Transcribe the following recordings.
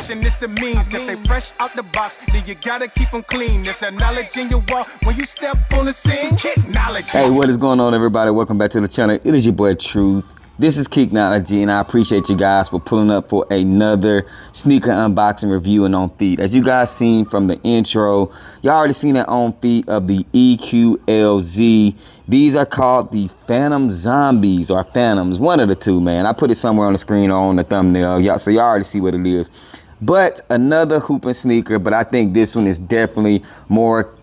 motion, it's the means. If they fresh out the box, then you gotta keep them clean. There's the knowledge in your walk when you step on the scene. Kick knowledge. Hey, what is going on, everybody? Welcome back to the channel. It is your boy Truth. This is EQLZ, and I appreciate you guys for pulling up for another sneaker unboxing review and OnFeet. As you guys seen from the intro, y'all already seen that OnFeet of the EQLZ. These are called the Phantom Zombies or Phantoms, one of the two, man. I put it somewhere on the screen or on the thumbnail, so y'all already see what it is. But another hooping sneaker, but I think this one is definitely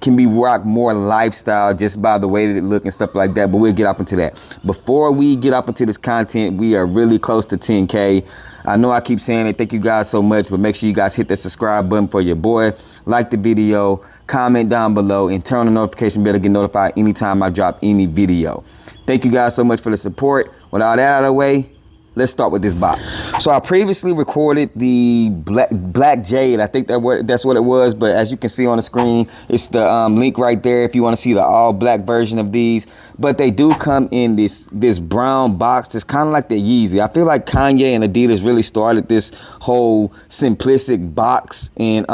can be rocked more lifestyle just by the way that it look and stuff like that. But we'll get up into that. Before we get up into this content, we are really close to 10K. I know I keep saying it. Thank you guys so much, but make sure you guys hit that subscribe button for your boy. Like the video, comment down below, and turn on the notification bell to get notified anytime I drop any video. Thank you guys so much for the support. With all that out of the way, let's start with this box. So I previously recorded the Black Jade. I think that's what it was, but as you can see on the screen, it's the link right there if you want to see the all black version of these. But they do come in this brown box that's kind of like the Yeezy. I feel like Kanye and Adidas really started this whole simplistic box and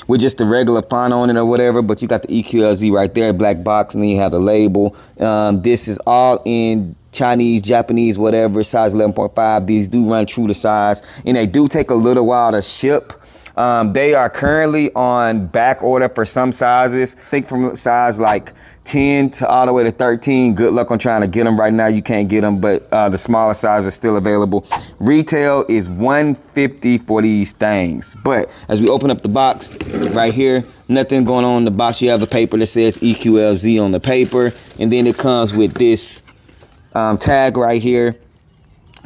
with just the regular font on it or whatever, but you got the EQLZ right there, black box, and then you have the label. This is all in Chinese, Japanese, whatever, size 11.5. These do run true to size, and they do take a little while to ship. They are currently on back order for some sizes. I think from size like 10 to all the way to 13. Good luck on trying to get them right now. You can't get them, but the smaller size is still available. Retail is $150 for these things. But as we open up the box right here, nothing going on in the box. You have a paper that says EQLZ on the paper, and then it comes with this tag right here,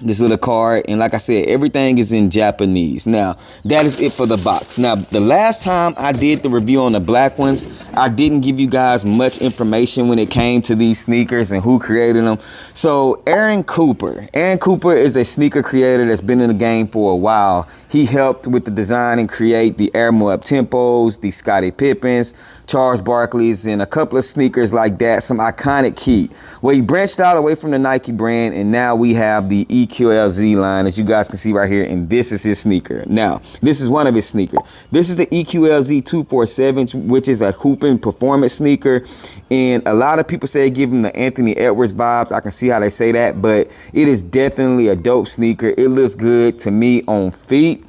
this little card, and like I said, everything is in Japanese. Now that is it for the box. Now the last time I did the review on the black ones, I didn't give you guys much information when it came to these sneakers and who created them. So Aaron Cooper is a sneaker creator that's been in the game for a while. He helped with the design and create the Air Moab Tempos, the Scottie Pippens, Charles Barkley's, and a couple of sneakers like that, some iconic heat. Well, he branched out away from the Nike brand, and now we have the EQLZ line, as you guys can see right here, and this is his sneaker. Now, this is one of his sneakers. This is the EQLZ 247, which is a hooping performance sneaker, and a lot of people say give him the Anthony Edwards vibes. I can see how they say that, but it is definitely a dope sneaker. It looks good to me on feet.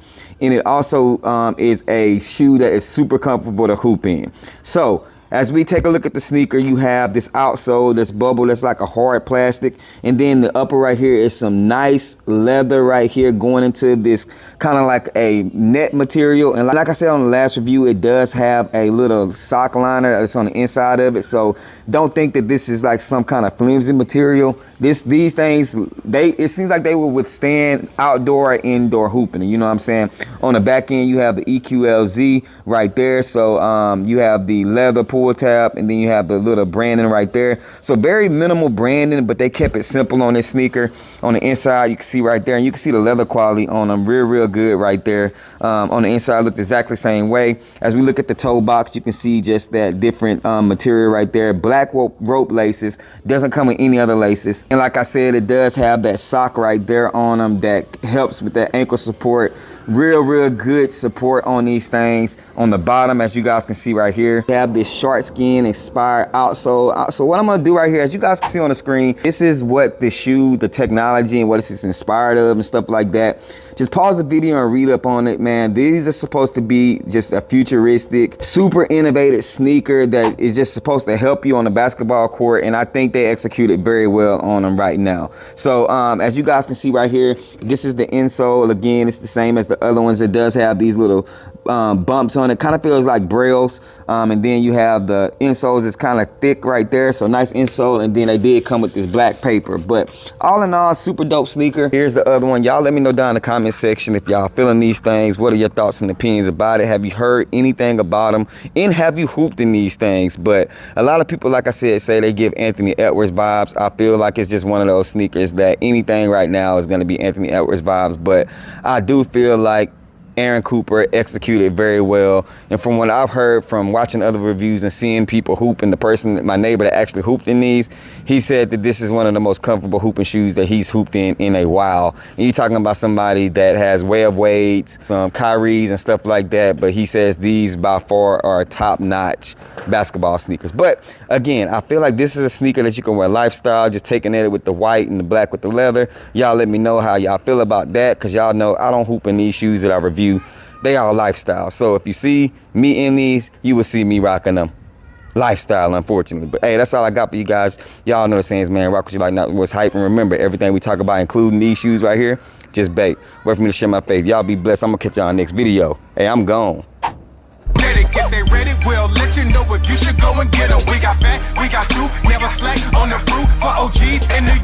And it also is a shoe that is super comfortable to hoop in. So as we take a look at the sneaker, you have this outsole, this bubble that's like a hard plastic. And then the upper right here is some nice leather right here going into this kind of like a net material. And like I said on the last review, it does have a little sock liner that's on the inside of it. So don't think that this is like some kind of flimsy material. These things, it seems like they will withstand outdoor and indoor hooping. You know what I'm saying? On the back end, you have the EQLZ right there. So you have the leather pull tab, and then you have the little branding right there. So very minimal branding, but they kept it simple on this sneaker. On the inside, you can see right there, and you can see the leather quality on them real good right there. On the inside, looked exactly the same way. As we look at the toe box, you can see just that different material right there. Black rope laces, doesn't come with any other laces. And like I said, it does have that sock right there on them that helps with that ankle support. Real good support on these things. On the bottom, as you guys can see right here, you have this short skin inspired outsole. So what I'm gonna do right here, as you guys can see on the screen, this is what the shoe, the technology, and what it's inspired of and stuff like that. Just pause the video and read up on it, man. These are supposed to be just a futuristic, super innovative sneaker that is just supposed to help you on the basketball court, and I think they executed very well on them right now. So as you guys can see right here, this is the insole. Again, it's the same as the other ones. It does have these little bumps on it, kind of feels like brails, and then you have the insoles is kind of thick right there, so nice insole, and then they did come with this black paper. But all in all, super dope sneaker. Here's the other one. Y'all let me know down in the comment section if y'all feeling these things. What are your thoughts and opinions about it? Have you heard anything about them, and have you hooped in these things? But a lot of people, like I said, say they give Anthony Edwards vibes. I feel like it's just one of those sneakers that anything right now is going to be Anthony Edwards vibes, but I do feel like Aaron Cooper executed very well. And from what I've heard from watching other reviews and seeing people hoop, and my neighbor that actually hooped in these, he said that this is one of the most comfortable hooping shoes that he's hooped in a while. And you're talking about somebody that has Way of Wade's, Kyrie's and stuff like that, but he says these by far are top-notch basketball sneakers. But again, I feel like this is a sneaker that you can wear lifestyle, just taking at it with the white and the black with the leather. Y'all let me know how y'all feel about that, because y'all know I don't hoop in these shoes that I review. They are lifestyle. So if you see me in these, you will see me rocking them lifestyle, unfortunately. But hey, that's all I got for you guys. Y'all know the sayings, man. Rock what you like, not what's hype. And remember, everything we talk about, including these shoes right here, just bait. Wait for me to share my faith. Y'all be blessed. I'm gonna catch y'all on the next video. Hey, I'm gone. If they ready, we'll let you know if you should go and get them. We got fat, we got you, never slack on the route for OGs in the